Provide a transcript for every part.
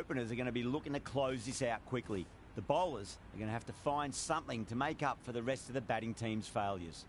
openers are going to be looking to close this out quickly. The bowlers are going to have to find something to make up for the rest of the batting team's failures.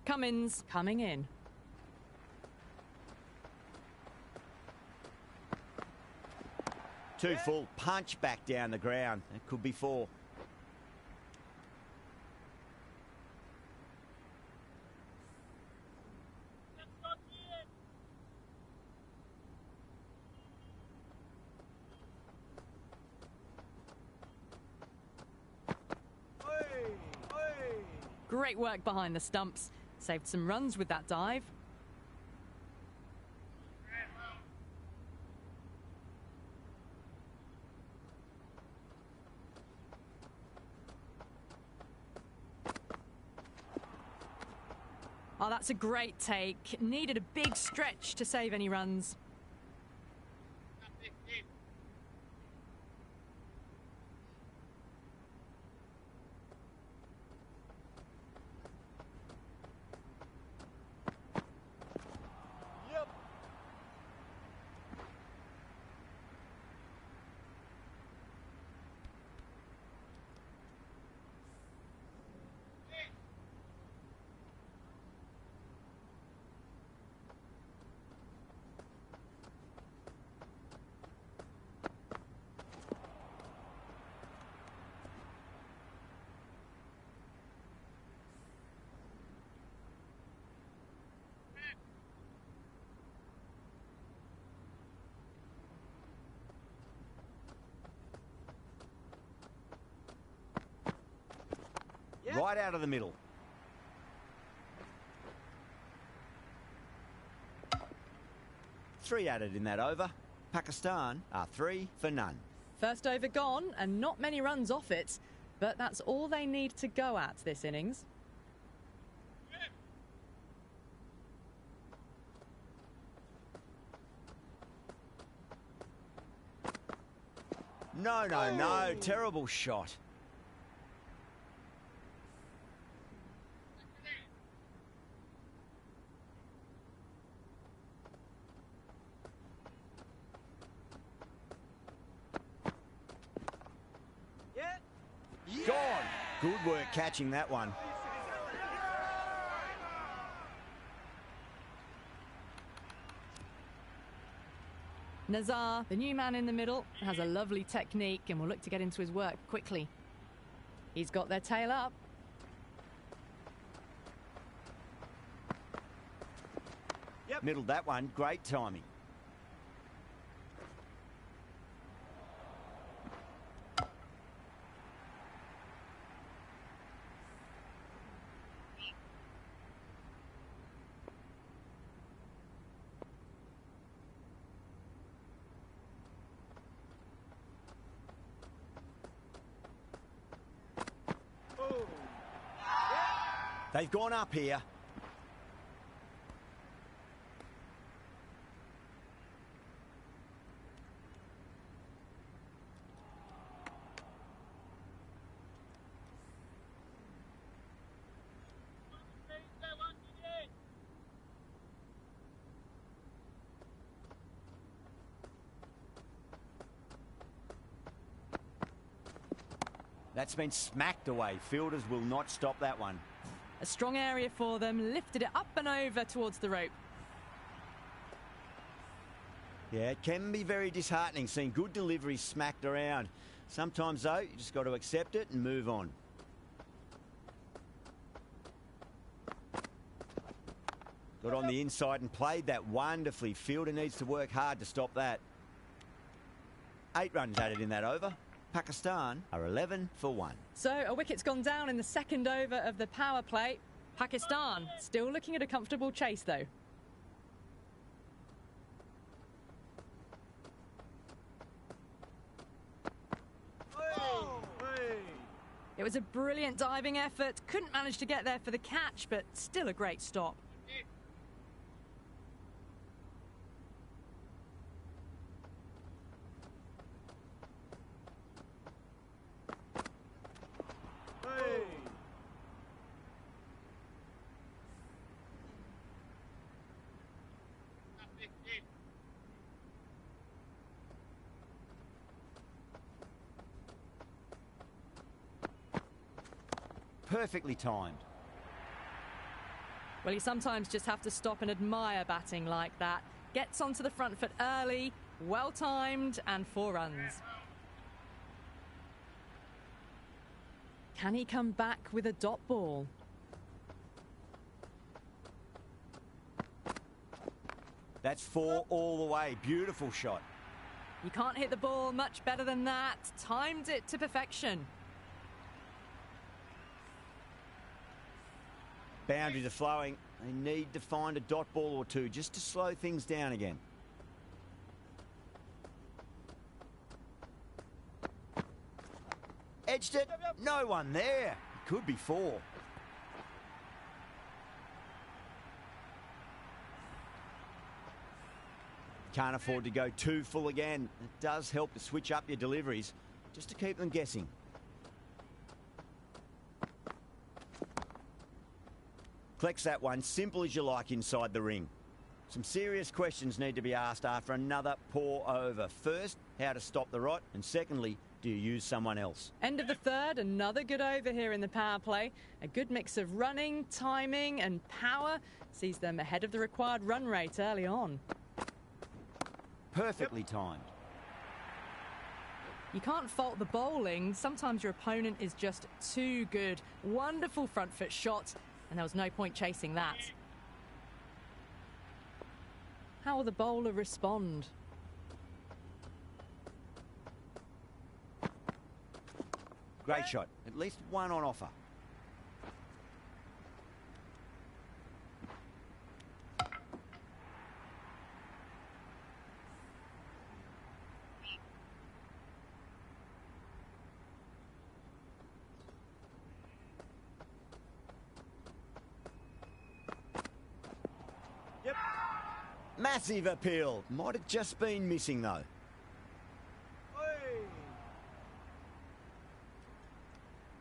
Cummins coming in. Two full, punch back down the ground. It could be four. Great work behind the stumps. Saved some runs with that dive. Oh, that's a great take. Needed a big stretch to save any runs. Right out of the middle. Three added in that over. Pakistan are 3 for none. First over gone, and not many runs off it, but that's all they need to go at this innings. No. Terrible shot. Gone. Good work catching that one. Nazar, the new man in the middle, has a lovely technique and will look to get into his work quickly. He's got their tail up. Middled that one. Great timing. They've gone up here. That's been smacked away. Fielders will not stop that one. A strong area for them, lifted it up and over towards the rope. Yeah, it can be very disheartening seeing good deliveries smacked around. Sometimes, though, you just got to accept it and move on. Got on the inside and played that wonderfully. Fielder needs to work hard to stop that. 8 runs added in that over. Pakistan are 11 for 1. So a wicket's gone down in the second over of the power play. Pakistan still looking at a comfortable chase, though. It was a brilliant diving effort. Couldn't manage to get there for the catch, but still a great stop. Perfectly timed. Well, you sometimes just have to stop and admire batting like that. Gets onto the front foot early, well timed, and 4 runs. Can he come back with a dot ball? That's 4 all the way. Beautiful shot. You can't hit the ball much better than that. Timed it to perfection. Boundaries are flowing. They need to find a dot ball or two just to slow things down again. Edged it. No one there. It could be 4. Can't afford to go too full again. It does help to switch up your deliveries just to keep them guessing. Collects that one, simple as you like inside the ring. Some serious questions need to be asked after another poor over. First, how to stop the rot, and secondly, do you use someone else? End of the third, another good over here in the power play. A good mix of running, timing and power sees them ahead of the required run rate early on. Perfectly timed. You can't fault the bowling. Sometimes your opponent is just too good. Wonderful front foot shot. And there was no point chasing that. How will the bowler respond? Great shot. At least one on offer. Massive appeal. Might have just been missing, though.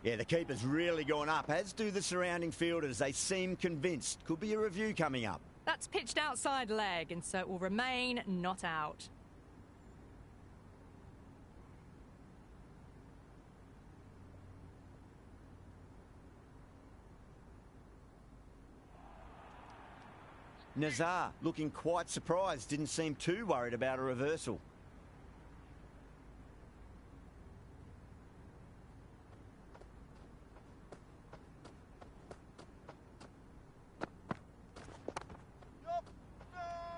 Yeah, the keeper's really gone up, as do the surrounding fielders. They seem convinced. Could be a review coming up. That's pitched outside leg, and so it will remain not out. Nazar looking quite surprised, didn't seem too worried about a reversal.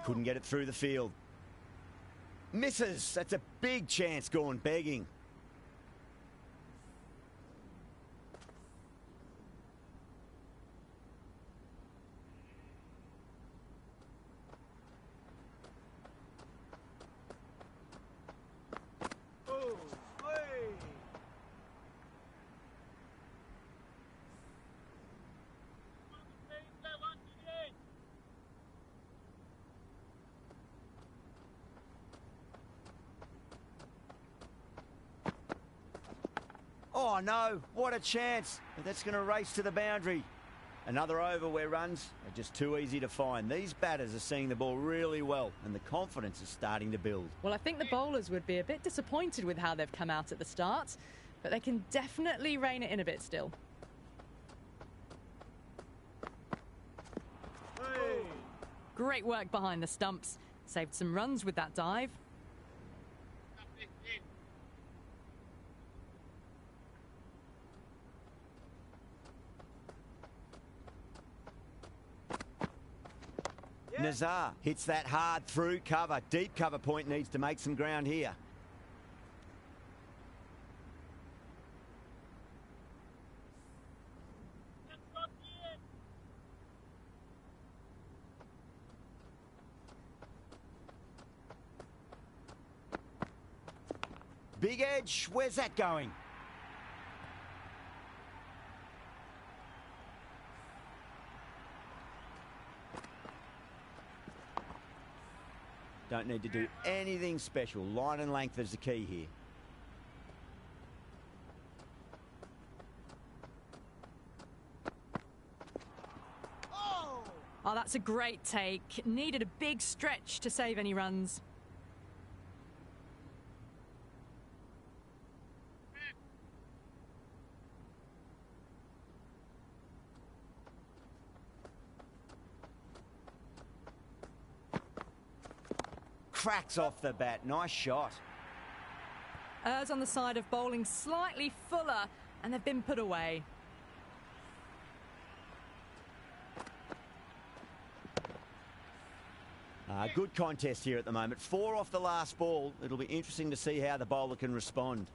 Couldn't get it through the field. Misses. That's a big chance gone begging. Oh no, what a chance. That's going to race to the boundary. Another over where runs are just too easy to find. These batters are seeing the ball really well and the confidence is starting to build. Well, I think the bowlers would be a bit disappointed with how they've come out at the start. but they can definitely rein it in a bit still. Hey. Great work behind the stumps. Saved some runs with that dive. Nazar hits that hard through cover. Deep cover point needs to make some ground here. Big edge, where's that going? Don't need to do anything special. Line and length is the key here. Oh, that's a great take. Needed a big stretch to save any runs. Cracks off the bat. Nice shot. Errs on the side of bowling slightly fuller, and they've been put away. Good contest here at the moment. 4 off the last ball. It'll be interesting to see how the bowler can respond.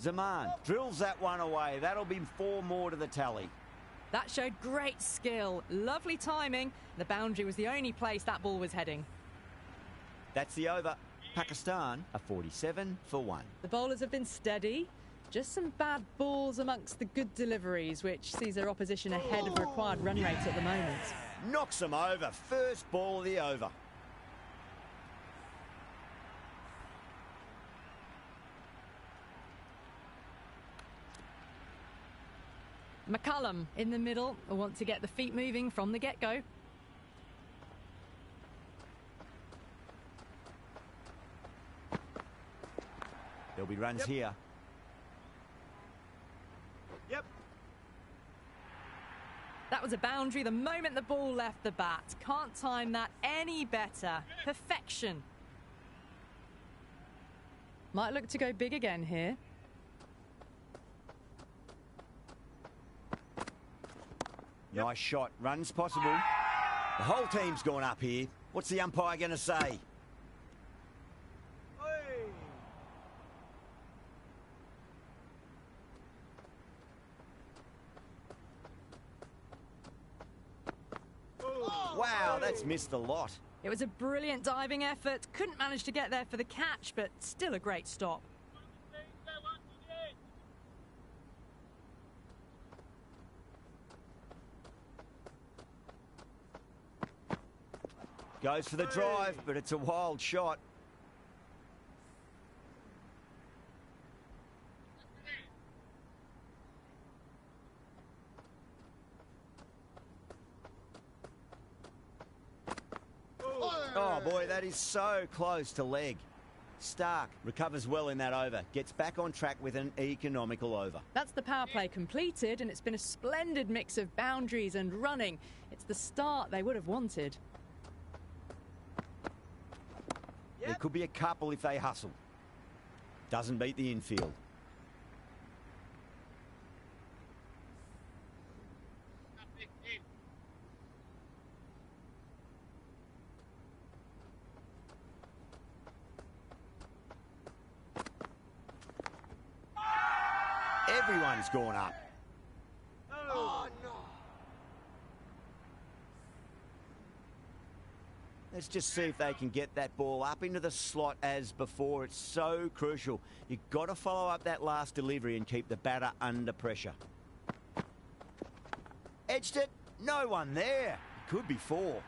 Zaman drills that one away. That'll be 4 more to the tally. That showed great skill. Lovely timing. The boundary was the only place that ball was heading. That's the over. Pakistan are 47 for 1. The bowlers have been steady. Just some bad balls amongst the good deliveries, which sees their opposition ahead of required run rate at the moment. Knocks them over. First ball of the over. McCullum in the middle will want to get the feet moving from the get-go. There'll be runs here. Yep. That was a boundary the moment the ball left the bat. Can't time that any better. Perfection. Might look to go big again here. Nice shot. Runs possible. The whole team's gone up here. What's the umpire going to say? Hey. Wow, that's missed a lot. It was a brilliant diving effort. Couldn't manage to get there for the catch, but still a great stop. Goes for the drive, but it's a wild shot. Oh boy, that is so close to leg. Stark recovers well in that over. Gets back on track with an economical over. That's the power play completed, and it's been a splendid mix of boundaries and running. It's the start they would have wanted. There could be a couple if they hustle. Doesn't beat the infield. Everyone's gone up. Oh, no. Let's just see if they can get that ball up into the slot as before. It's so crucial. You've got to follow up that last delivery and keep the batter under pressure. Edged it. No one there. Could be 4.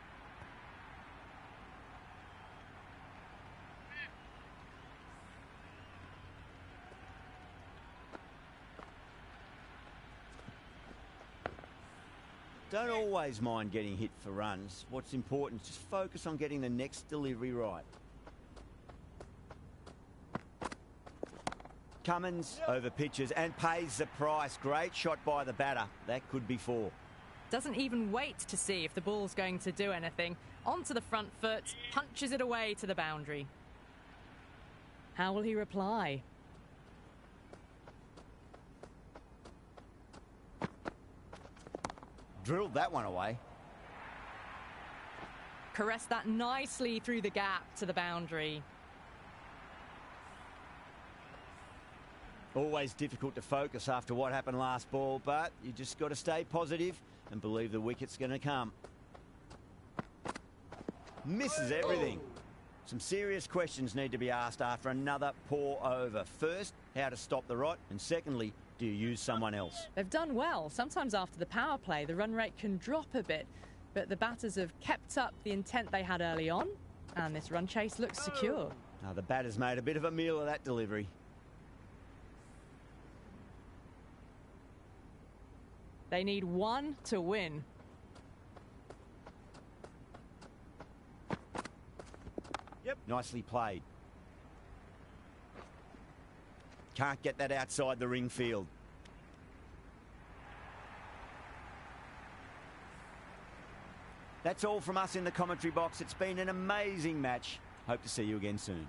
Don't always mind getting hit for runs. What's important is just focus on getting the next delivery right. Cummins over pitches and pays the price. Great shot by the batter. That could be 4. Doesn't even wait to see if the ball's going to do anything. Onto the front foot, punches it away to the boundary. How will he reply? Drilled that one away. Caressed that nicely through the gap to the boundary. Always difficult to focus after what happened last ball, but you just got to stay positive and believe the wicket's going to come. Misses everything. Some serious questions need to be asked after another poor over. First, how to stop the rot, and secondly, do you use someone else? They've done well. Sometimes after the power play, the run rate can drop a bit, but the batters have kept up the intent they had early on, and this run chase looks secure. Now, the batters made a bit of a meal of that delivery. They need 1 to win. Yep. Nicely played. Can't get that outside the ring field. That's all from us in the commentary box. It's been an amazing match. Hope to see you again soon.